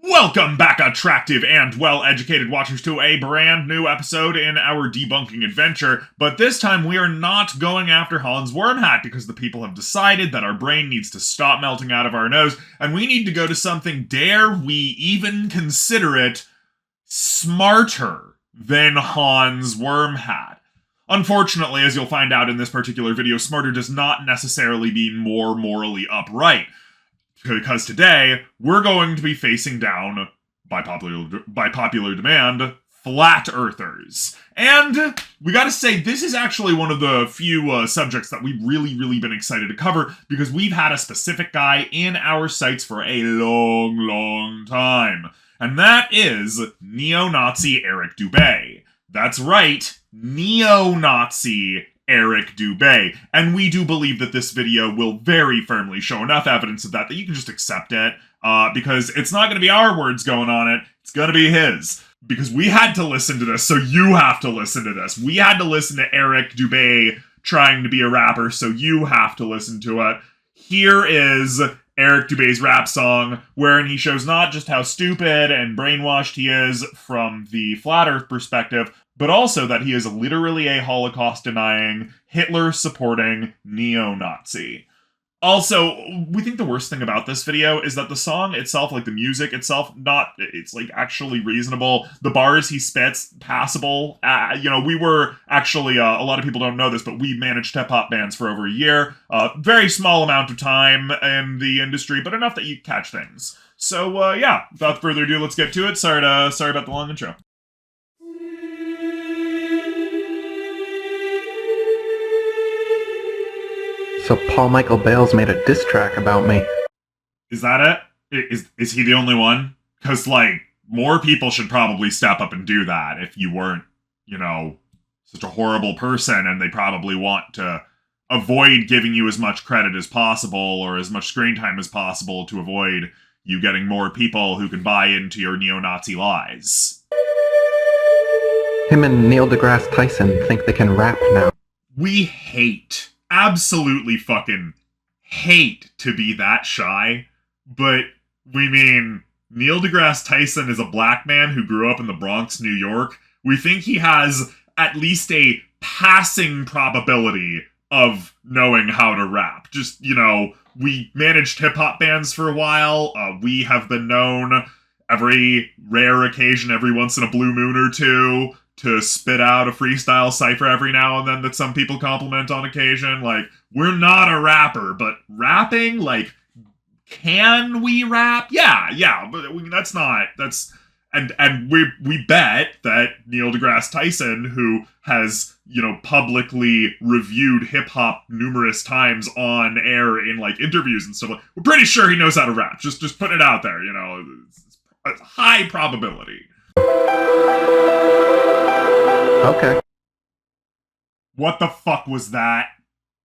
Welcome back, attractive and well-educated watchers, to a brand new episode in our debunking adventure, but this time we are not going after Hans Wormhat because the people have decided that our brain needs to stop melting out of our nose, and we need to go to something, dare we even consider it, smarter than Hans Wormhat. Unfortunately, as you'll find out in this particular video, smarter does not necessarily mean more morally upright. Because today, we're going to be facing down, by popular demand, flat earthers. And we gotta say, this is actually one of the few subjects that we've really been excited to cover, because we've had a specific guy in our sights for a long time. And that is Neo Nazi Eric Dubay. That's right, Neo Nazi Eric Dubay. And we do believe that this video will very firmly show enough evidence of that you can just accept it, because it's not going to be our words going on it, it's going to be his. Because we had to listen to this, so you have to listen to this. We had to listen to Eric Dubay trying to be a rapper, so you have to listen to it. Here is Eric Dubay's rap song, wherein he shows not just how stupid and brainwashed he is from the flat earth perspective, but also that he is literally a Holocaust-denying, Hitler-supporting neo-Nazi. Also, we think the worst thing about this video is that the song itself, like the music itself, it's like actually reasonable. The bars he spits, passable. We were actually, a lot of people don't know this, but we managed hip-hop bands for over a year. Very small amount of time in the industry, but enough that you catch things. So, yeah, without further ado, let's get to it. Sorry about the long intro. So Paul Michael Bales made a diss track about me. Is that it? Is he the only one? Because, like, more people should probably step up and do that if you weren't, such a horrible person, and they probably want to avoid giving you as much credit as possible or as much screen time as possible to avoid you getting more people who can buy into your neo-Nazi lies. Him and Neil deGrasse Tyson think they can rap now. We absolutely fucking hate to be that shy, but we mean Neil deGrasse Tyson is a black man who grew up in the Bronx, New York. We think he has at least a passing probability of knowing how to rap. Just, we managed hip-hop bands for a while. We have been known, every rare occasion, every once in a blue moon or two, to spit out a freestyle cipher every now and then that some people compliment on occasion. Like, we're not a rapper, but rapping, like, can we rap? Yeah, but and we bet that Neil deGrasse Tyson, who has, publicly reviewed hip-hop numerous times on air in, like, interviews and stuff, we're pretty sure he knows how to rap. Just putting it out there, it's a high probability. Okay. What the fuck was that?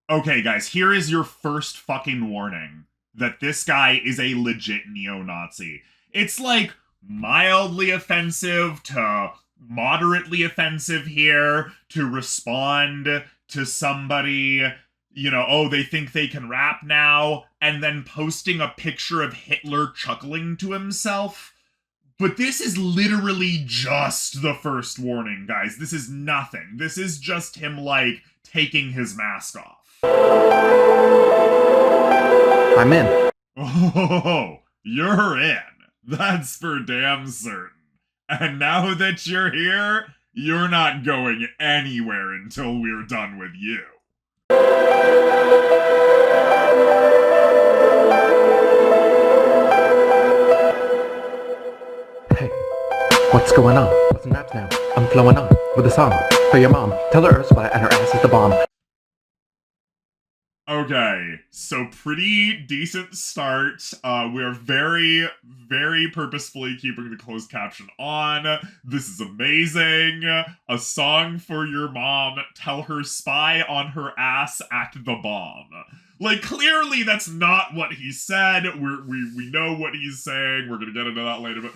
Okay, guys, here is your first fucking warning that this guy is a legit neo-Nazi. It's like mildly offensive to moderately offensive here to respond to somebody, they think they can rap now, and then posting a picture of Hitler chuckling to himself. But this is literally just the first warning, guys. This is nothing. This is just him, like, taking his mask off. I'm in. Oh, you're in. That's for damn certain. And now that you're here, you're not going anywhere until we're done with you. Hey, what's going on? What's in raps now? I'm flowing on with a song for your mom. Tell her Earth's flat and her ass is the bomb. Okay, so pretty decent start. We're very purposefully keeping the closed caption on. This is amazing. A song for your mom. Tell her spy on her ass at the bomb. Like, clearly that's not what he said. We know what he's saying. We're gonna get into that later, but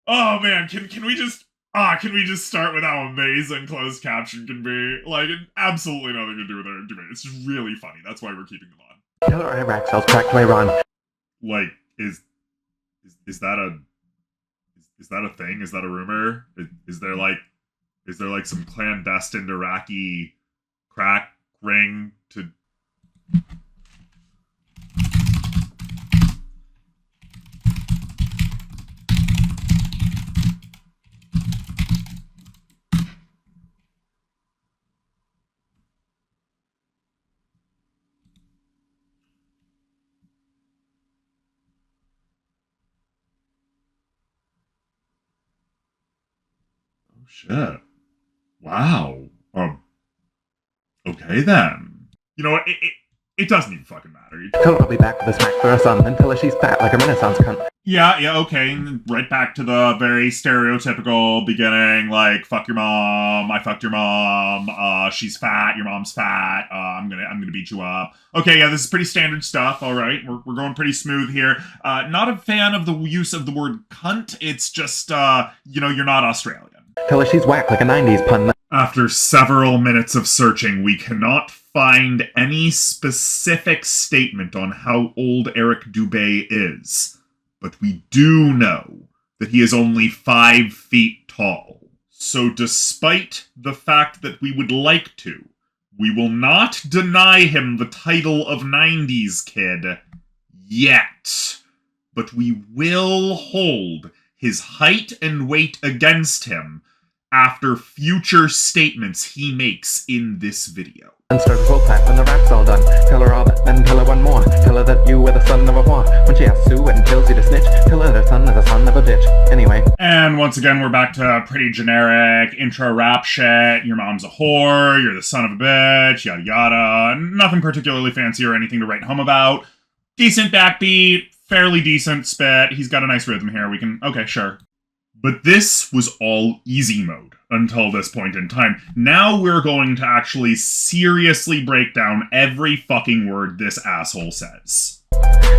oh man, can we just start with how amazing closed caption can be? Like, it absolutely nothing to do with Eric Dubay. It's just really funny. That's why we're keeping them on. Tell her Iraq cells tracked to Iran. Like, is that a Is that a thing? Is that a rumor? Is there like some clandestine Iraqi crack ring to... Oh shit. Wow. Okay then. You know what? It doesn't even fucking matter. Tell her I'll be back with a smack for her son, and tell her she's fat like a Renaissance cunt. Yeah, okay. Right back to the very stereotypical beginning, like, fuck your mom, I fucked your mom, she's fat, your mom's fat, I'm gonna beat you up. Okay, yeah, this is pretty standard stuff, alright, we're going pretty smooth here. Not a fan of the use of the word cunt, it's just, you're not Australian. Tell her she's whack like a 90s pun. After several minutes of searching, we cannot find any specific statement on how old Eric Dubay is. But we do know that he is only 5 feet tall. So despite the fact that we would like to, we will not deny him the title of 90s kid yet. But we will hold his height and weight against him after future statements he makes in this video. And start a full clap when the rap's all done. Tell her all that, then tell her one more. Tell her that you were the son of a whore. When she asks who and tells you to snitch, tell her that son is the son of a bitch. Anyway. And once again, we're back to pretty generic intro rap shit. Your mom's a whore, you're the son of a bitch, yada yada. Nothing particularly fancy or anything to write home about. Decent backbeat, fairly decent spit. He's got a nice rhythm here. Okay, sure. But this was all easy mode until this point in time. Now we're going to actually seriously break down every fucking word this asshole says.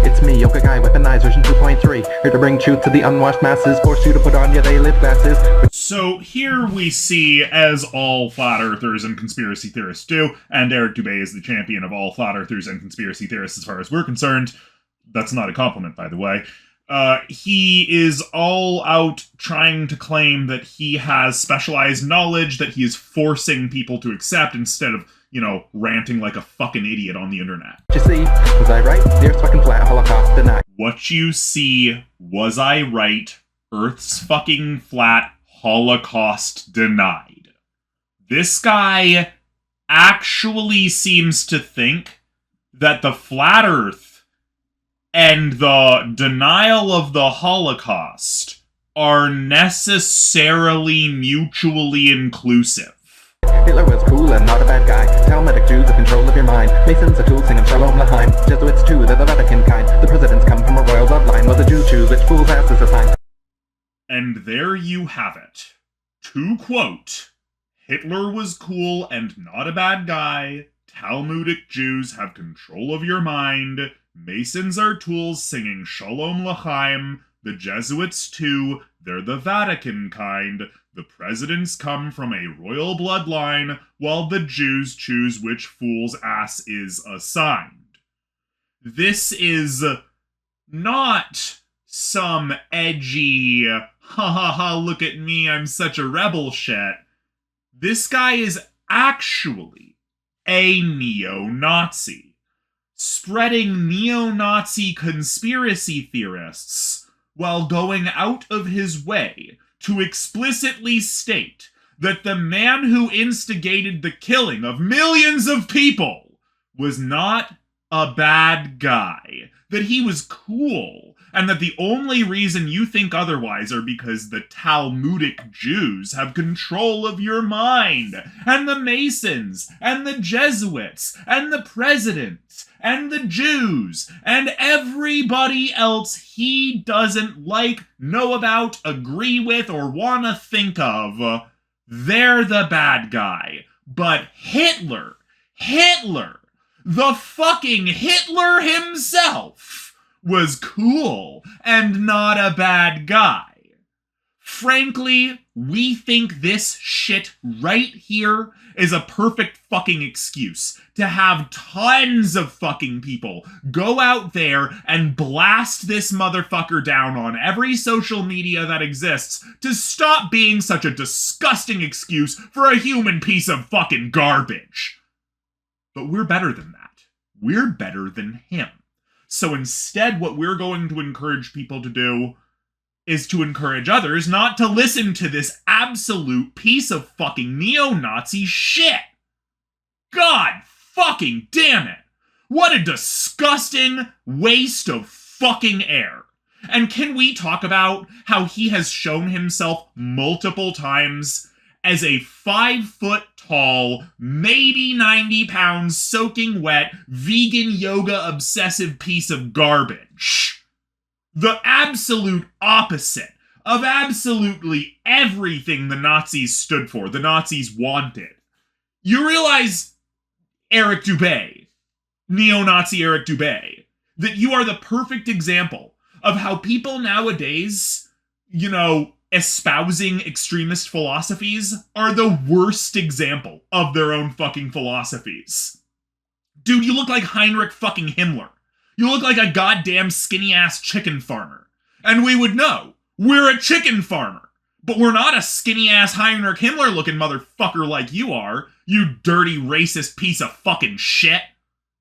It's me, Yoga Guy, weaponized version 2.3. Here to bring truth to the unwashed masses, force you to put on your daily glasses. So here we see, as all flat earthers and conspiracy theorists do, and Eric Dubay is the champion of all flat earthers and conspiracy theorists as far as we're concerned. That's not a compliment, by the way. He is all out trying to claim that he has specialized knowledge that he is forcing people to accept instead of, ranting like a fucking idiot on the internet. You see, was I right? The Earth's fucking flat, Holocaust denied. What you see, was I right? Earth's fucking flat, Holocaust denied. This guy actually seems to think that the flat Earth and the denial of the Holocaust are necessarily mutually inclusive. Hitler was cool and not a bad guy. Talmudic Jews have control of your mind. Masons are tools singing Shalom Lahaim. Jesuits too, they're the Vatican kind. The presidents come from a royal bloodline. Well, the Jews choose which fool's ass is assigned. And there you have it. To quote, Hitler was cool and not a bad guy. Talmudic Jews have control of your mind. Masons are tools singing Shalom Lachaim. The Jesuits, too, they're the Vatican kind. The presidents come from a royal bloodline, while the Jews choose which fool's ass is assigned. This is not some edgy, ha ha ha, look at me, I'm such a rebel shit. This guy is actually a neo-Nazi. Spreading neo-Nazi conspiracy theorists while going out of his way to explicitly state that the man who instigated the killing of millions of people was not a bad guy, that he was cool, and that the only reason you think otherwise are because the Talmudic Jews have control of your mind, and the Masons, and the Jesuits, and the presidents, and the Jews, and everybody else he doesn't like, know about, agree with, or want to think of, they're the bad guy. But Hitler, the fucking Hitler himself, was cool and not a bad guy. Frankly, we think this shit right here is a perfect fucking excuse to have tons of fucking people go out there and blast this motherfucker down on every social media that exists to stop being such a disgusting excuse for a human piece of fucking garbage. But we're better than that. We're better than him. So instead, what we're going to encourage people to do is to encourage others not to listen to this absolute piece of fucking neo-Nazi shit. God fucking damn it. What a disgusting waste of fucking air. And can we talk about how he has shown himself multiple times as a 5-foot-tall, maybe 90 pounds, soaking wet, vegan yoga obsessive piece of garbage? The absolute opposite of absolutely everything the Nazis stood for, the Nazis wanted. You realize, Eric Dubay, Neo Nazi Eric Dubay, that you are the perfect example of how people nowadays, espousing extremist philosophies are the worst example of their own fucking philosophies. Dude, you look like Heinrich fucking Himmler. You look like a goddamn skinny-ass chicken farmer. And we would know. We're a chicken farmer. But we're not a skinny-ass Heinrich Himmler-looking motherfucker like you are, you dirty racist piece of fucking shit.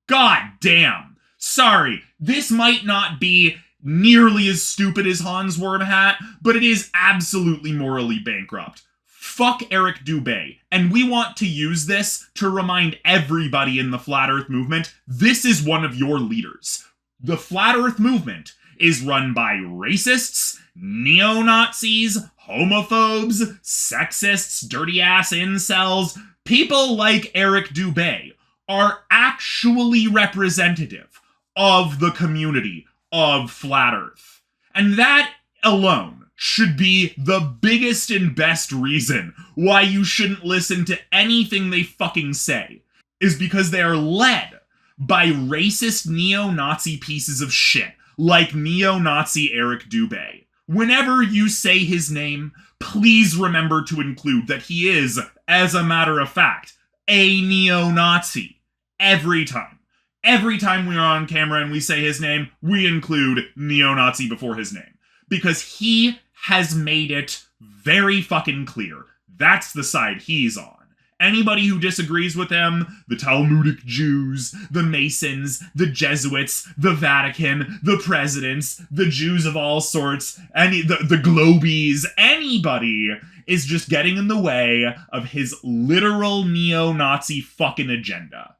God damn. Sorry, this might not be nearly as stupid as Hans Wormhat, but it is absolutely morally bankrupt. Fuck Eric Dubay, and we want to use this to remind everybody in the Flat Earth movement, this is one of your leaders. The Flat Earth movement is run by racists, neo-Nazis, homophobes, sexists, dirty-ass incels. People like Eric Dubay are actually representative of the community of Flat Earth. And that alone should be the biggest and best reason why you shouldn't listen to anything they fucking say, is because they are led by racist neo-Nazi pieces of shit like neo-Nazi Eric Dubay. Whenever you say his name, please remember to include that he is, as a matter of fact, a neo-Nazi. Every time. Every time we are on camera and we say his name, we include neo-Nazi before his name. Because he has made it very fucking clear that's the side he's on. Anybody who disagrees with him, the Talmudic Jews, the Masons, the Jesuits, the Vatican, the presidents, the Jews of all sorts, the Globies, anybody is just getting in the way of his literal neo-Nazi fucking agenda.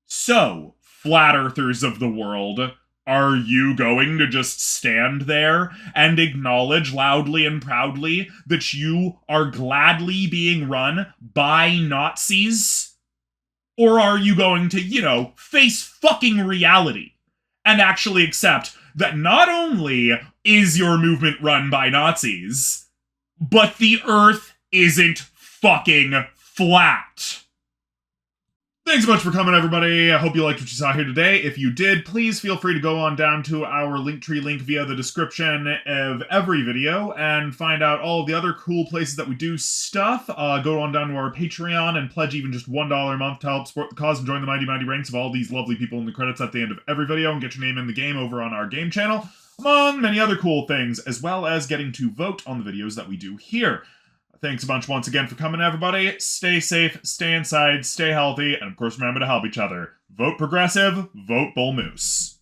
So, Flat Earthers of the world, are you going to just stand there and acknowledge loudly and proudly that you are gladly being run by Nazis? Or are you going to, face fucking reality and actually accept that not only is your movement run by Nazis, but the Earth isn't fucking flat? Thanks so much for coming, everybody. I hope you liked what you saw here today. If you did, please feel free to go on down to our Linktree link via the description of every video and find out all of the other cool places that we do stuff. Go on down to our Patreon and pledge even just $1 a month to help support the cause and join the mighty, mighty ranks of all these lovely people in the credits at the end of every video and get your name in the game over on our game channel, among many other cool things, as well as getting to vote on the videos that we do here. Thanks a bunch once again for coming, everybody. Stay safe, stay inside, stay healthy, and of course remember to help each other. Vote progressive, vote Bull Moose.